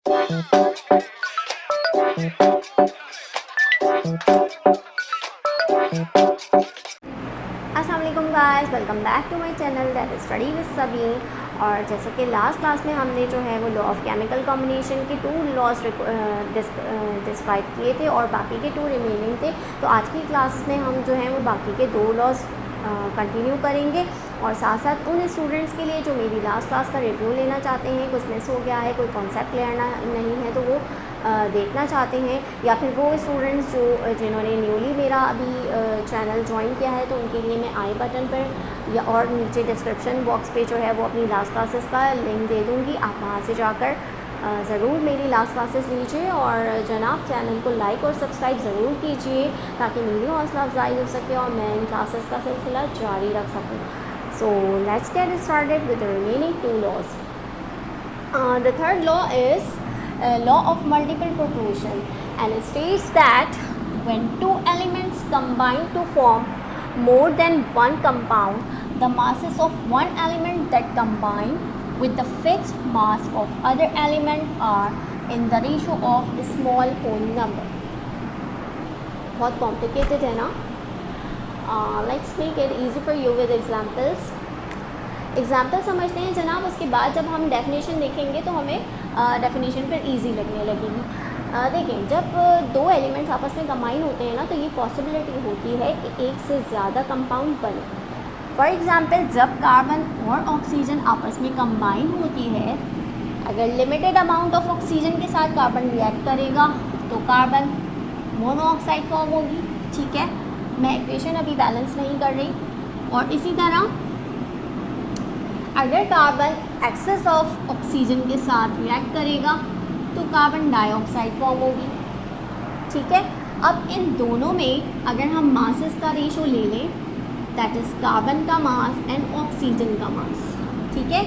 अस्सलाम वालेकुम guys, welcome back to my channel that is study with Sabeen. और जैसे कि लास्ट क्लास में हमने जो है वो लॉ ऑफ केमिकल कॉम्बिनेशन के 2 लॉज डिस्क्राइब किए थे और बाकी के 2 रिमेनिंग थे। तो आज की क्लास में हम जो है वो बाकी के 2 लॉज कंटिन्यू करेंगे और साथ साथ उन स्टूडेंट्स के लिए जो मेरी लास्ट क्लास का रिव्यू लेना चाहते हैं, कुछ मिस हो गया है, कोई कॉन्सेप्ट क्लियर नहीं है तो वो देखना चाहते हैं, या फिर वो स्टूडेंट्स जिन्होंने न्यूली मेरा अभी चैनल ज्वाइन किया है, तो उनके लिए मैं आई बटन पर या और नीचे डिस्क्रिप्शन बॉक्स पे जो है वो अपनी लास्ट क्लासेस का लिंक दे दूँगी। आप वहाँ से जाकर ज़रूर मेरी लास्ट क्लासेस लीजिए और जनाब चैनल को लाइक और सब्सक्राइब ज़रूर कीजिए ताकि मेरी हौसला अफजाई हो सके और मैं इन क्लासेस का सिलसिला जारी रख सकूँ। So let's get started with the remaining 2 laws. The third law is law of multiple proportion, and it states that when 2 elements combine to form more than one compound, the masses of one element that combine with the fixed mass of other element are in the ratio of small whole number. बहुत complicated है ना? Let's make it easy for you with examples. Example समझते हैं जनाब, उसके बाद जब हम डेफिनेशन देखेंगे तो हमें डेफिनेशन पर इजी लगने लगेगी। देखिए, जब 2 एलिमेंट्स आपस में कंबाइन होते हैं ना तो ये पॉसिबिलिटी होती है कि एक से ज़्यादा कंपाउंड बने। फॉर एग्ज़ाम्पल, जब कार्बन और ऑक्सीजन आपस में कंबाइन होती है, अगर लिमिटेड अमाउंट ऑफ ऑक्सीजन के साथ कार्बन रिएक्ट करेगा तो कार्बन मोनोऑक्साइड फॉर्म होगी। ठीक है, मैं इक्वेशन अभी बैलेंस नहीं कर रही। और इसी तरह अगर कार्बन एक्सेस ऑफ ऑक्सीजन के साथ रिएक्ट करेगा तो कार्बन डाइऑक्साइड फॉर्म होगी। ठीक है, अब इन दोनों में अगर हम मासेस का रेशो ले लें, दैट इज़ कार्बन का मास एंड ऑक्सीजन का मास। ठीक है,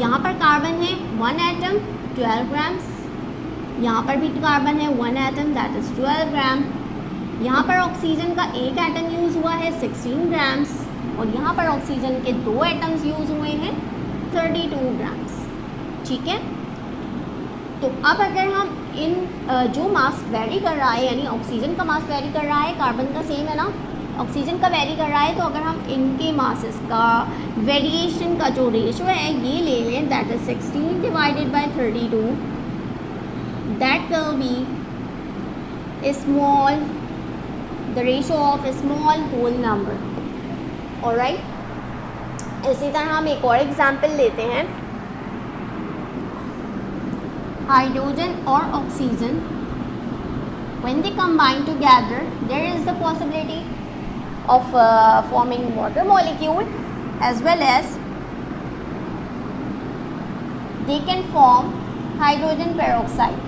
यहाँ पर कार्बन है 1 एटम 12 ग्राम्स, यहाँ पर भी कार्बन है 1 एटम दैट इज़ 12 ग्राम, यहाँ पर ऑक्सीजन का 1 एटम यूज़ हुआ है 16 ग्राम्स और यहाँ पर ऑक्सीजन के 2 एटम्स यूज़ हुए हैं 32 ग्राम्स। ठीक है, तो अब अगर हम इन जो मास वेरी कर रहा है, यानी ऑक्सीजन का मास वेरी कर रहा है, कार्बन का सेम है ना, ऑक्सीजन का वेरी कर रहा है, तो अगर हम इनके मासेस का वेरिएशन का जो रेशो है ये ले लें, that is 16 divided by 32, that will be small the ratio of small whole number. Alright, इसी तरह हम एक और एग्जाम्पल लेते हैं। हाइड्रोजन और oxygen, when they combine together there is the possibility of forming water molecule as well as they can form hydrogen peroxide.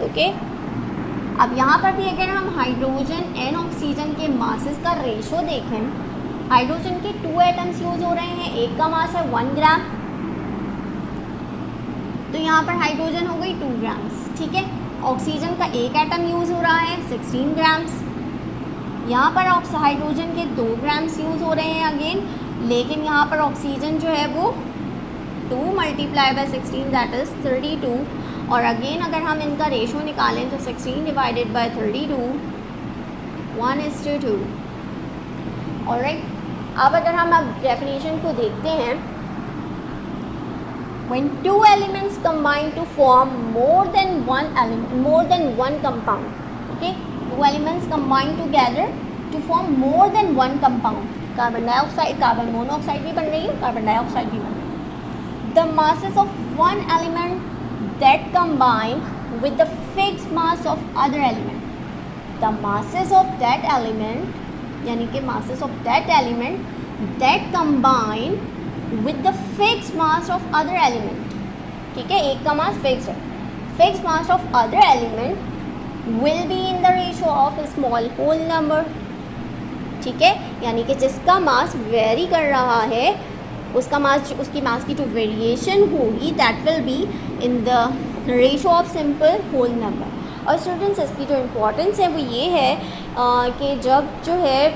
okay, अब यहाँ पर भी अगर हम हाइड्रोजन एंड ऑक्सीजन के मासेस का रेशो देखें, हाइड्रोजन के 2 एटम्स यूज़ हो रहे हैं, एक का मास है 1 ग्राम, तो यहाँ पर हाइड्रोजन हो गई 2 ग्राम्स। ठीक है, ऑक्सीजन का 1 एटम यूज़ हो रहा है 16 ग्राम्स, यहाँ पर हाइड्रोजन के 2 ग्राम्स यूज़ हो रहे हैं अगेन, लेकिन यहाँ पर ऑक्सीजन जो है वो 2 मल्टीप्लाई बाय 16 दैट इज़ 32, और अगेन अगर हम इनका रेशो निकालें तो 16 डिवाइडेड बाय 32 1:2। ऑलराइट, अब अगर हम अब डेफिनेशन को देखते हैं, when 2 elements combine to form more than one compound, okay, 2 elements combine together to form more than one compound, carbon dioxide, carbon monoxide भी बन रही है, कार्बन डाइऑक्साइड भी बन रही है, the masses of one element that combine with the fixed mass of other element, the masses of that element, यानी कि masses of that element that combine with the fixed mass of other element. ठीक है, एक का mass fix है, fixed mass of other element will be in the ratio of small whole number. ठीक है, यानी कि जिसका मास वेरी कर रहा है उसका मास, उसकी मास की जो वेरिएशन होगी that will be in the ratio of simple whole number. और स्टूडेंट्स, इसकी जो इम्पोर्टेंस है वो ये है कि जब जो है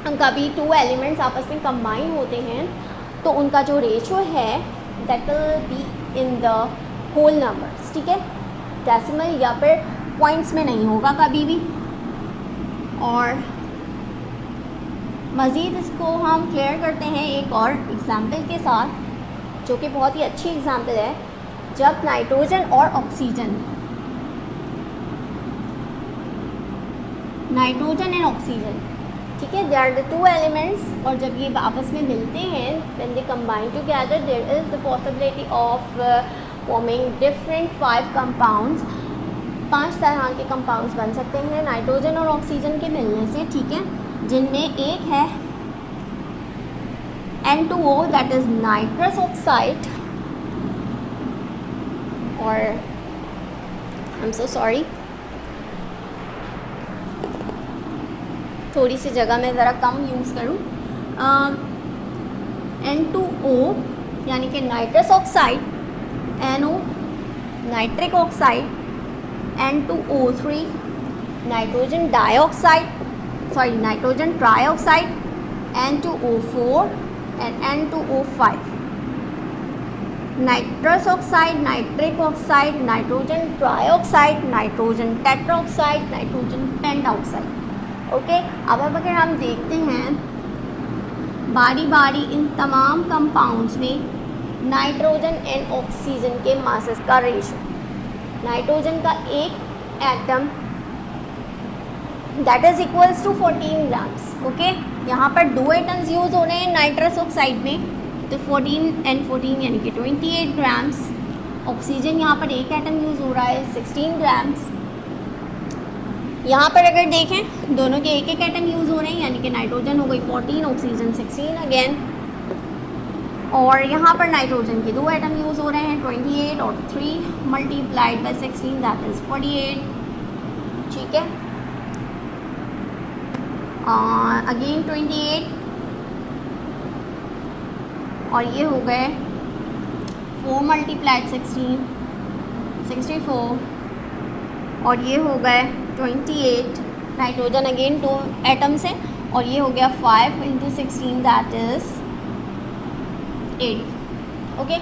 कभी 2 एलिमेंट्स आपस में कंबाइन होते हैं तो उनका जो रेशो है that will be in the whole numbers. ठीक है, डेसिमल या फिर पॉइंट्स में नहीं होगा कभी भी। और मज़ीद इसको हम क्लियर करते हैं एक और एग्ज़ाम्पल के साथ, जो कि बहुत ही अच्छी एग्ज़ाम्पल है। जब नाइट्रोजन और ऑक्सीजन, नाइट्रोजन एंड ऑक्सीजन, ठीक है, they are the two elements, और जब ये आपस में मिलते हैं, when they combine together, there is the possibility of forming different 5 compounds. 5 तरह के कंपाउंड्स बन सकते हैं नाइट्रोजन और ऑक्सीजन के मिलने से, ठीक है, जिनमें एक है N2O, that is nitrous oxide, और आई एम सो सॉरी, थोड़ी सी जगह में ज़रा कम यूज़ करूँ। N2O यानी कि nitrous oxide, NO nitric oxide, N2O3 nitrogen dioxide, sorry nitrogen trioxide, N2O4 and N2O5 nitrous oxide, nitric oxide, nitrogen trioxide, nitrogen tetroxide, nitrogen pentoxide. Okay, अब अगर हम देखते हैं बारी बारी इन तमाम कंपाउंड्स में नाइट्रोजन एंड ऑक्सीजन के मासेस का रेशो, नाइट्रोजन का एक atom that is equals to 14 grams. Okay, यहाँ पर 2 एटम्स यूज़ हो रहे हैं नाइट्रस ऑक्साइड में, तो 14 एंड 14 यानी कि 28 ग्राम्स। ऑक्सीजन यहाँ पर एक एटम यूज़ हो रहा है 16 ग्राम्स। यहाँ पर अगर देखें दोनों के एक एक एटम यूज़ हो रहे हैं, यानी कि नाइट्रोजन हो गई 14, ऑक्सीजन 16 अगेन, और यहाँ पर नाइट्रोजन के 2 एटम यूज़ हो रहे हैं 28 और 3 मल्टीप्लाइड बाई 16 दैट इज़ 48, ठीक है, अगेन 28, और ये हो गए 4 मल्टीप्लाइड 16 64, और ये हो गए 28, नाइट्रोजन अगेन 2 एटम्स हैं, और ये हो गया 5 इंटू 16 दैट इज़ 80। ओके,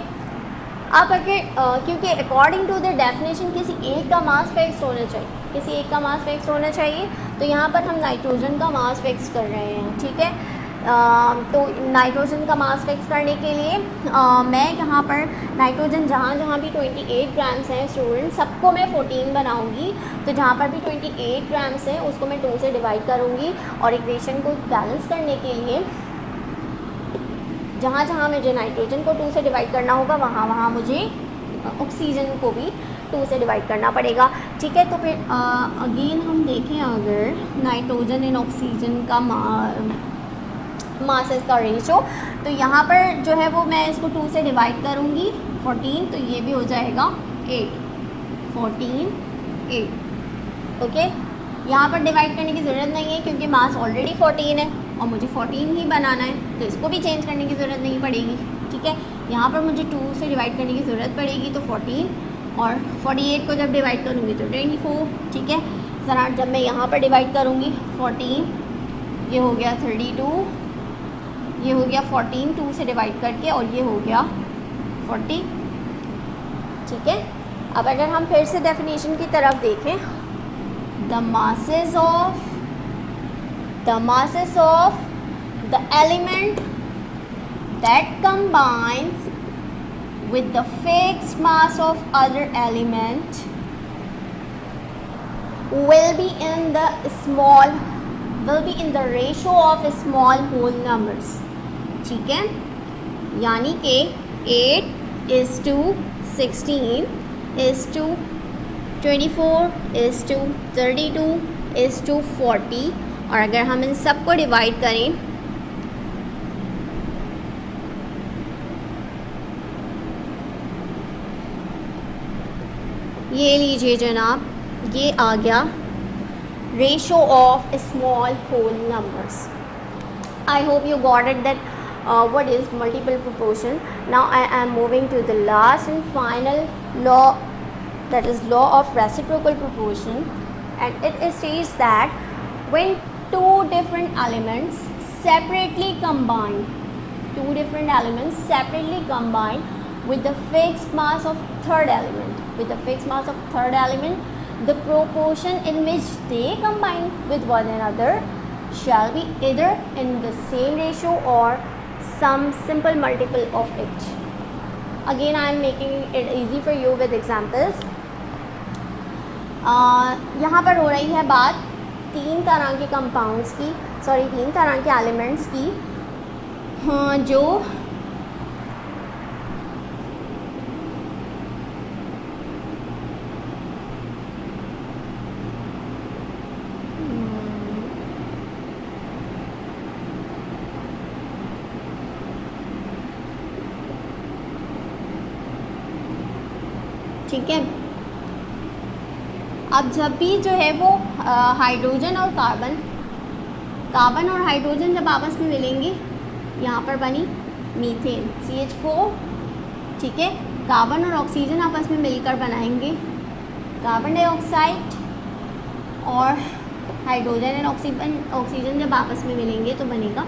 अब अगर क्योंकि अकॉर्डिंग टू द डेफिनेशन किसी एक का मास फिक्स होना चाहिए, किसी एक का मास फिक्स होना चाहिए, तो यहाँ पर हम नाइट्रोजन का मास फिक्स कर रहे हैं, ठीक है। तो नाइट्रोजन का मास फिक्स करने के लिए मैं यहाँ पर नाइट्रोजन जहाँ जहाँ भी 28 ग्राम्स हैं स्टूडेंट, सबको मैं 14 बनाऊँगी, तो जहाँ पर भी 28 ग्राम्स हैं उसको मैं 2 से डिवाइड करूँगी, और इक्वेशन को बैलेंस करने के लिए जहाँ जहाँ मुझे नाइट्रोजन को 2 से डिवाइड करना होगा वहाँ वहाँ मुझे ऑक्सीजन को भी 2 से डिवाइड करना पड़ेगा, ठीक है। तो फिर अगेन हम देखें अगर नाइट्रोजन एंड ऑक्सीजन का मासेस का रेशो, तो यहाँ पर जो है वो मैं इसको 2 से डिवाइड करूँगी 14, तो ये भी हो जाएगा 8, 14 8। ओके, यहाँ पर डिवाइड करने की ज़रूरत नहीं है क्योंकि मास ऑलरेडी 14 है और मुझे 14 ही बनाना है, तो इसको भी चेंज करने की ज़रूरत नहीं पड़ेगी, ठीक है। यहाँ पर मुझे 2 से डिवाइड करने की ज़रूरत पड़ेगी, तो 14, और 48 को जब डिवाइड करूँगी तो 24, ठीक है। ज़रा जब मैं यहाँ पर डिवाइड करूँगी 14, ये हो गया 32, ये हो गया 14 2 से डिवाइड करके, और ये हो गया 40, ठीक है। अब अगर हम फिर से डेफिनेशन की तरफ देखें, the masses of the element that combines with the fixed mass of other element will be in the ratio of small whole numbers, ठीक है। यानी कि 8:16 8:24:32:40, और अगर हम इन सब को डिवाइड करें ये लीजिए जनाब, ये आ गया ratio of small whole numbers. I hope you got it that what is multiple proportion. Now I am moving to the last and final law, that is law of reciprocal proportion, and it states that when two different elements separately combine with the fixed mass of third element, with the fixed mass of third element, the proportion in which they combine with one another shall be either in the same ratio or some simple multiple of it. Again I am making it easy for you with examples. यहाँ पर हो रही है बात तीन तरह के compounds की, सॉरी तीन तरह के एलिमेंट्स की, हाँ, जो ठीक है। अब जब भी जो है वो हाइड्रोजन और कार्बन और हाइड्रोजन जब आपस में मिलेंगे, यहाँ पर बनी मीथेन CH4, ठीक है। कार्बन और ऑक्सीजन आपस में मिलकर बनाएंगे कार्बन डाइऑक्साइड, और हाइड्रोजन एंड ऑक्सीजन जब आपस में मिलेंगे तो बनेगा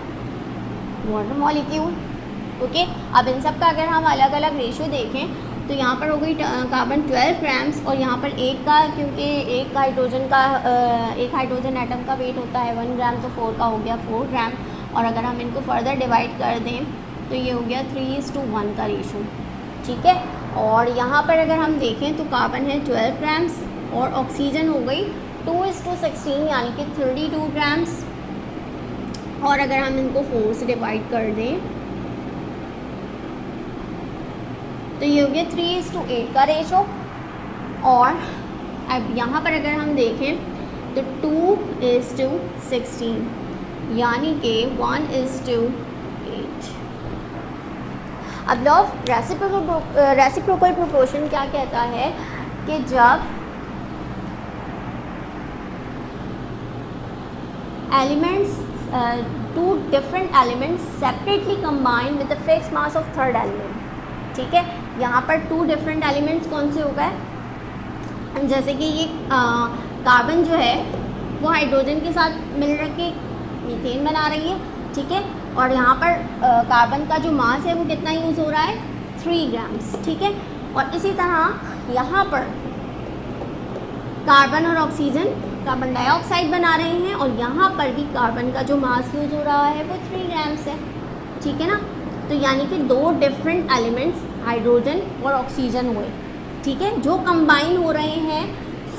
वाटर मॉलिक्यूल। ओके, अब इन सब का अगर हम अलग अलग रेशो देखें तो यहाँ पर हो गई कार्बन 12 ग्राम्स, और यहाँ पर एक का, क्योंकि एक हाइड्रोजन एटम का वेट होता है 1 ग्राम, तो 4 का हो गया 4 ग्राम। और अगर हम इनको फर्दर डिवाइड कर दें तो ये हो गया 3:1 का रेशो, ठीक है। और यहाँ पर अगर हम देखें तो कार्बन है 12 ग्राम्स और ऑक्सीजन हो गई 2:16 यानी कि 32 ग्राम्स। और अगर हम इनको 4 से डिवाइड कर दें तो ये हो गया 3:8 का रेशो। और अब यहाँ पर अगर हम देखें तो 2:16 यानी कि 1:8। अब लॉ ऑफ रेसिप्रोकल प्रोपोर्शन क्या कहता है कि जब elements two different elements separately combine with the fixed mass of third element, ठीक है। यहाँ पर 2 डिफरेंट एलिमेंट्स कौन से हो गए, जैसे कि ये कार्बन जो है वो हाइड्रोजन के साथ मिल के मीथेन बना रही है, ठीक है। और यहाँ पर कार्बन का जो मास है वो कितना यूज़ हो रहा है 3 ग्राम्स, ठीक है। और इसी तरह यहाँ पर कार्बन और ऑक्सीजन कार्बन डाइऑक्साइड बना रहे हैं, और यहाँ पर भी कार्बन का जो मास यूज़ हो रहा है वो 3 ग्राम्स है, ठीक है ना। तो यानी कि 2 डिफरेंट एलिमेंट्स हाइड्रोजन और ऑक्सीजन हुए, ठीक है, जो कंबाइन हो रहे हैं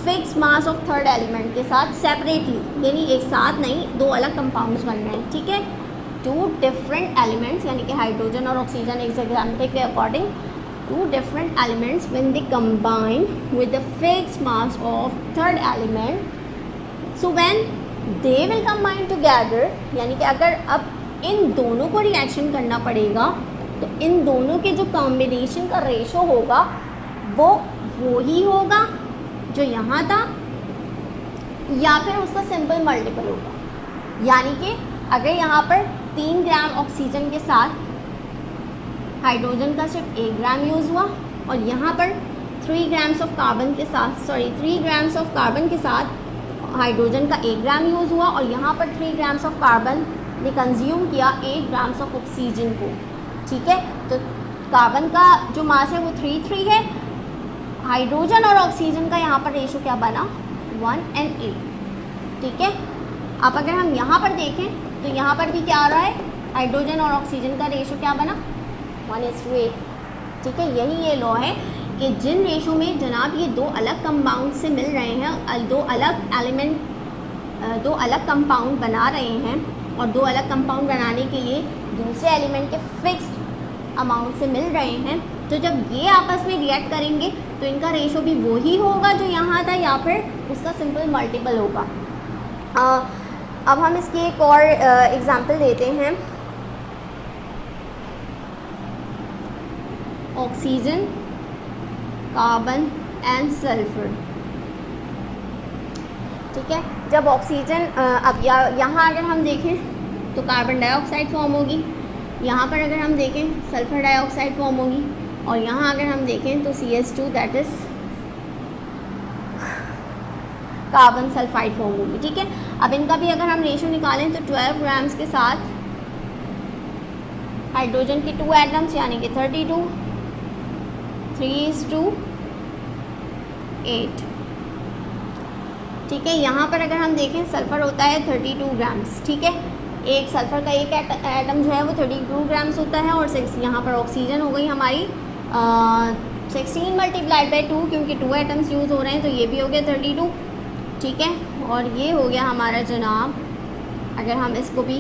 fix mass of third element के साथ सेपरेटली, यानी एक साथ नहीं, 2 अलग कंपाउंड्स बन रहे हैं, ठीक है। 2 डिफरेंट एलिमेंट्स यानी कि हाइड्रोजन और ऑक्सीजन एक एग्जाम्पल के according 2 different elements when they combine with the fix mass of third element, so when they will combine together, यानी कि अगर अब इन दोनों को रिएक्शन करना पड़ेगा तो इन दोनों के जो कॉम्बिनेशन का रेशो होगा वो ही होगा जो यहाँ था, या फिर उसका सिंपल मल्टीपल होगा। यानी कि अगर यहाँ पर 3 ग्राम ऑक्सीजन के साथ हाइड्रोजन का सिर्फ 1 ग्राम यूज़ हुआ, और यहाँ पर 3 ग्राम्स ऑफ कार्बन के साथ 3 ग्राम्स ऑफ कार्बन के साथ हाइड्रोजन का 1 ग्राम यूज़ हुआ, और यहाँ पर 3 ग्राम्स ऑफ कार्बन ने कंज्यूम किया 8 ग्राम्स ऑफ ऑक्सीजन को, ठीक है। तो कार्बन का जो मास है वो 3 है, हाइड्रोजन और ऑक्सीजन का यहाँ पर रेशो क्या बना 1:8, ठीक है। अब अगर हम यहाँ पर देखें तो यहाँ पर भी क्या आ रहा है, हाइड्रोजन और ऑक्सीजन का रेशो क्या बना 1:8, ठीक है। यही ये लॉ है कि जिन रेशो में जनाब ये 2 अलग कंपाउंड से मिल रहे हैं, 2 अलग एलिमेंट 2 अलग कंपाउंड बना रहे हैं, और 2 अलग कंपाउंड बनाने के लिए दूसरे एलिमेंट के फिक्स्ड अमाउंट से मिल रहे हैं, तो जब ये आपस में रिएक्ट करेंगे तो इनका रेशो भी वही होगा जो यहाँ था, या फिर उसका सिंपल मल्टीपल होगा। अब हम इसकी एक और एग्जांपल देते हैं। ऑक्सीजन, कार्बन एंड सल्फर, ठीक है। जब ऑक्सीजन अब यहाँ अगर हम देखें तो कार्बन डाइऑक्साइड फॉर्म होगी, यहाँ पर अगर हम देखें सल्फर डाइऑक्साइड फॉर्म होगी, और यहाँ अगर हम देखें तो CH2 that is carbon sulphide form होगी, ठीक है। अब इनका भी अगर हम रेशो निकालें तो 12 ग्राम्स के साथ हाइड्रोजन के 2 एटम्स यानी कि 32, 3:8। ठीक है, यहाँ पर अगर हम देखें सल्फ़र होता है 32 ग्राम्स। ठीक है, एक सल्फ़र का एक एटम जो है वो 32 ग्राम्स होता है। और यहाँ पर ऑक्सीजन हो गई हमारी 16 मल्टीप्लाइड बाई 2, क्योंकि 2 एटम्स यूज़ हो रहे हैं, तो ये भी हो गया 32। ठीक है, और ये हो गया हमारा जनाब, अगर हम इसको भी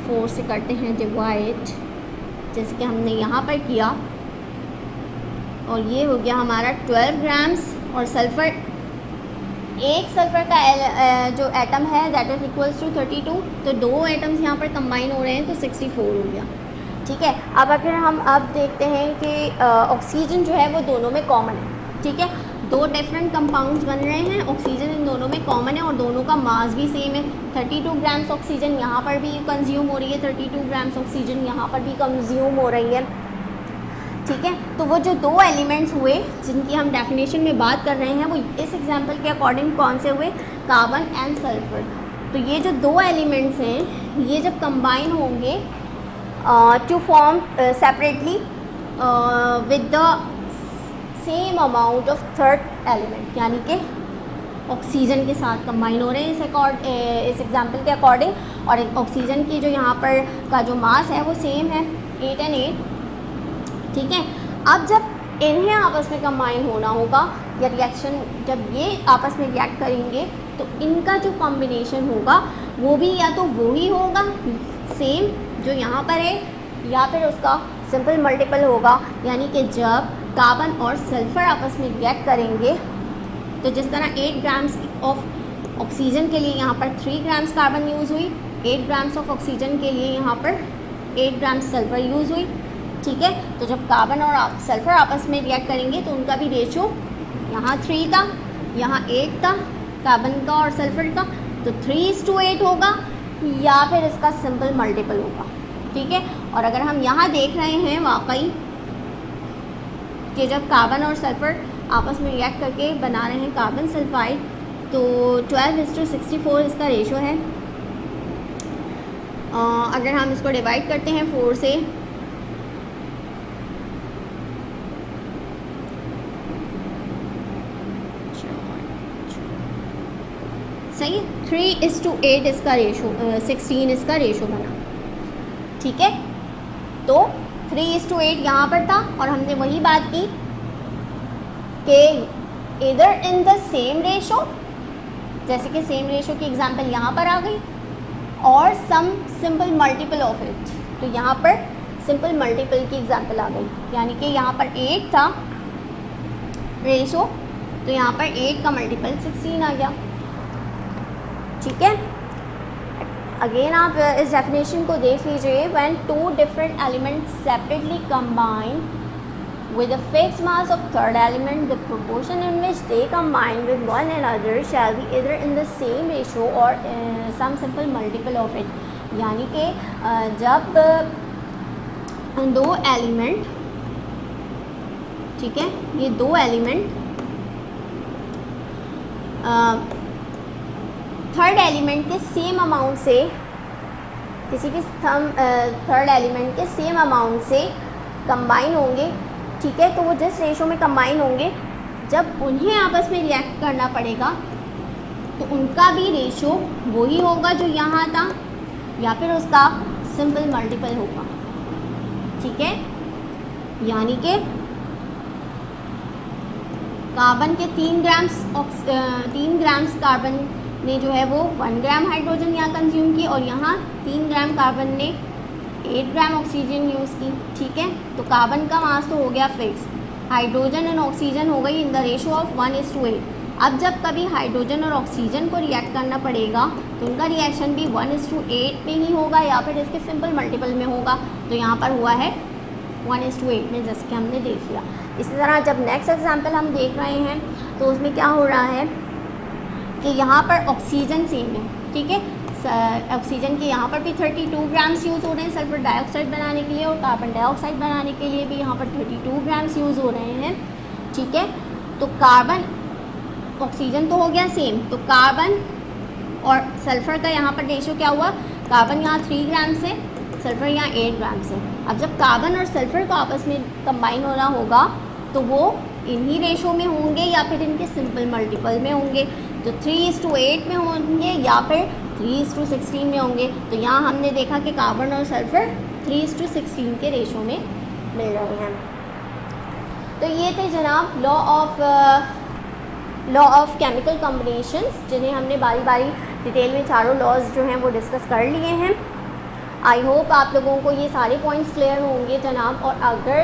4 से करते हैं डिवाइड, जैसे कि हमने यहाँ पर किया, और ये हो गया हमारा 12 ग्राम्स। और सल्फ़र, एक सल्फ़र का जो एटम है दैट इज़ इक्वल्स टू 32, तो 2 एटम्स यहाँ पर कंबाइन हो रहे हैं, तो 64 हो गया। ठीक है, अब अगर हम अब देखते हैं कि ऑक्सीजन जो है वो दोनों में कॉमन है। ठीक है, 2 डिफरेंट कंपाउंड्स बन रहे हैं, ऑक्सीजन इन दोनों में कॉमन है और दोनों का मास भी सेम है। 32 ग्राम्स ऑक्सीजन यहाँ पर भी कंज्यूम हो रही है, 32 ग्राम्स ऑक्सीजन यहाँ पर भी कंज्यूम हो रही है। ठीक है, तो वो जो 2 एलिमेंट्स हुए जिनकी हम डेफिनेशन में बात कर रहे हैं, वो इस एग्जांपल के अकॉर्डिंग कौन से हुए, कार्बन एंड सल्फर। तो ये जो 2 एलिमेंट्स हैं, ये जब कंबाइन होंगे to form separately with the same amount of third element, यानी कि ऑक्सीजन के साथ कंबाइन हो रहे हैं इस एग्जांपल के अकॉर्डिंग। और ऑक्सीजन की जो यहाँ पर का जो मास है वो सेम है, 8 and 8। ठीक है, अब जब इन्हें आपस में कंबाइन होना होगा, या रिएक्शन जब ये आपस में रिएक्ट करेंगे, तो इनका जो कॉम्बिनेशन होगा वो भी या तो वो ही होगा सेम जो यहाँ पर है, या फिर उसका सिंपल मल्टीपल होगा। यानी कि जब कार्बन और सल्फ़र आपस में रिएक्ट करेंगे, तो जिस तरह 8 ग्राम्स ऑफ ऑक्सीजन के लिए यहाँ पर 3 ग्राम्स कार्बन यूज़ हुई, 8 ग्राम्स ऑफ ऑक्सीजन के लिए यहाँ पर 8 ग्राम्स सल्फ़र यूज़ हुई। ठीक है, तो जब कार्बन और सल्फ़र आपस में रिएक्ट करेंगे तो उनका भी रेशो यहाँ 3 था, यहाँ 8 था, कार्बन का और सल्फ़र का, तो 3:8 होगा, या फिर इसका सिंपल मल्टीपल होगा। ठीक है, और अगर हम यहाँ देख रहे हैं वाकई कि जब कार्बन और सल्फ़र आपस में रिएक्ट करके बना रहे हैं कार्बन सल्फाइड, तो 12:64 इसका रेशो है। अगर हम इसको डिवाइड करते हैं 4 से, सही, 3:8 इसका रेशो, 16 इसका रेशो बना। ठीक है, तो 3:8 यहाँ पर था, और हमने वही बात की कि इधर इन द सेम रेशो, जैसे कि सेम रेशो की एग्जांपल यहाँ पर आ गई, और some simple multiple of it, तो यहाँ पर सिंपल मल्टीपल की एग्जांपल आ गई। यानी कि यहाँ पर 8 था रेशो, तो यहाँ पर 8 का मल्टीपल 16 आ गया। ठीक है, अगेन आप इस डेफिनेशन को देख लीजिए। When 2 different elements separately combine with a fixed mass of third element, the proportion in which they combine with one another shall be either in the same ratio or some simple multiple of it। यानी कि जब 2 element, ठीक है, ये 2 element third element के same amount से, किसी भी थर्ड एलिमेंट के सेम अमाउंट से कंबाइन होंगे, ठीक है, तो वो जिस रेशो में कंबाइन होंगे, जब उन्हें आपस में रिएक्ट करना पड़ेगा तो उनका भी रेशो वही होगा जो यहाँ था, या फिर उसका सिंपल मल्टीपल होगा। ठीक है, यानी कि कार्बन के 3 ग्राम्स कार्बन ने जो है वो 1 ग्राम हाइड्रोजन यहाँ कंज्यूम की, और यहाँ 3 ग्राम कार्बन ने 8 ग्राम ऑक्सीजन यूज़ की। ठीक है, तो कार्बन का मास तो हो गया फिक्स, हाइड्रोजन एंड ऑक्सीजन हो गई इन द रेशो ऑफ 1:8। अब जब कभी हाइड्रोजन और ऑक्सीजन को रिएक्ट करना पड़ेगा तो उनका रिएक्शन भी 1:8 में ही होगा, या फिर इसके सिंपल मल्टीपल में होगा। तो यहाँ पर हुआ है 1:8 में, जैसे कि हमने देख लिया। इसी तरह जब नेक्स्ट एग्जाम्पल हम देख रहे हैं तो उसमें क्या हो रहा है कि यहाँ पर ऑक्सीजन सेम है। ठीक है, ऑक्सीजन के यहाँ पर भी 32 ग्राम्स यूज़ हो रहे हैं सल्फर डाइऑक्साइड बनाने के लिए, और कार्बन डाइऑक्साइड बनाने के लिए भी यहाँ पर 32 ग्राम्स यूज़ हो रहे हैं। ठीक है, तो कार्बन ऑक्सीजन तो हो गया सेम, तो कार्बन और सल्फ़र का यहाँ पर रेशो क्या हुआ, कार्बन यहाँ 3 ग्राम से, सल्फ़र यहाँ 8 ग्राम से। अब जब कार्बन और सल्फ़र को आपस में कंबाइन होना होगा तो वो इन्हीं रेशो में होंगे या फिर इनके सिंपल मल्टीपल में होंगे। तो 3:8 में होंगे या फिर 3:16 में होंगे। तो यहाँ हमने देखा कि कार्बन और सल्फ़र 3:16 के रेशो में मिल रहे हैं। तो ये थे जनाब लॉ ऑफ केमिकल कॉम्बिनेशंस, जिन्हें हमने बारी बारी डिटेल में चारों लॉज जो हैं वो डिस्कस कर लिए हैं। आई होप आप लोगों को ये सारे पॉइंट्स क्लियर होंगे जनाब। और अगर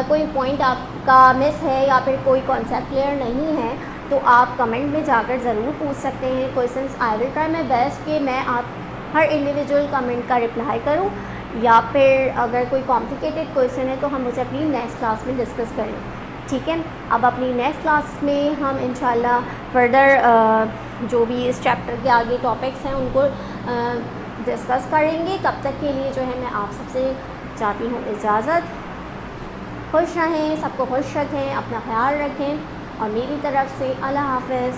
कोई पॉइंट आपका मिस है या फिर कोई कॉन्सेप्ट क्लियर नहीं है तो आप कमेंट में जाकर ज़रूर पूछ सकते हैं questions. I will try my best कि मैं आप हर इंडिविजुअल कमेंट का रिप्लाई करूं, या फिर अगर कोई कॉम्प्लिकेटेड क्वेश्चन है तो हम उसे अपनी नेक्स्ट क्लास में डिस्कस करें। ठीक है, अब अपनी नेक्स्ट क्लास में हम इंशाल्लाह फर्दर जो भी इस चैप्टर के आगे टॉपिक्स हैं उनको डिस्कस करेंगे। तब तक के लिए जो है मैं आप सबसे चाहती हूँ इजाज़त। खुश रहें, सबको खुश रखें, अपना ख्याल रखें, और मेरी तरफ से अल्लाह हाफ़िज़।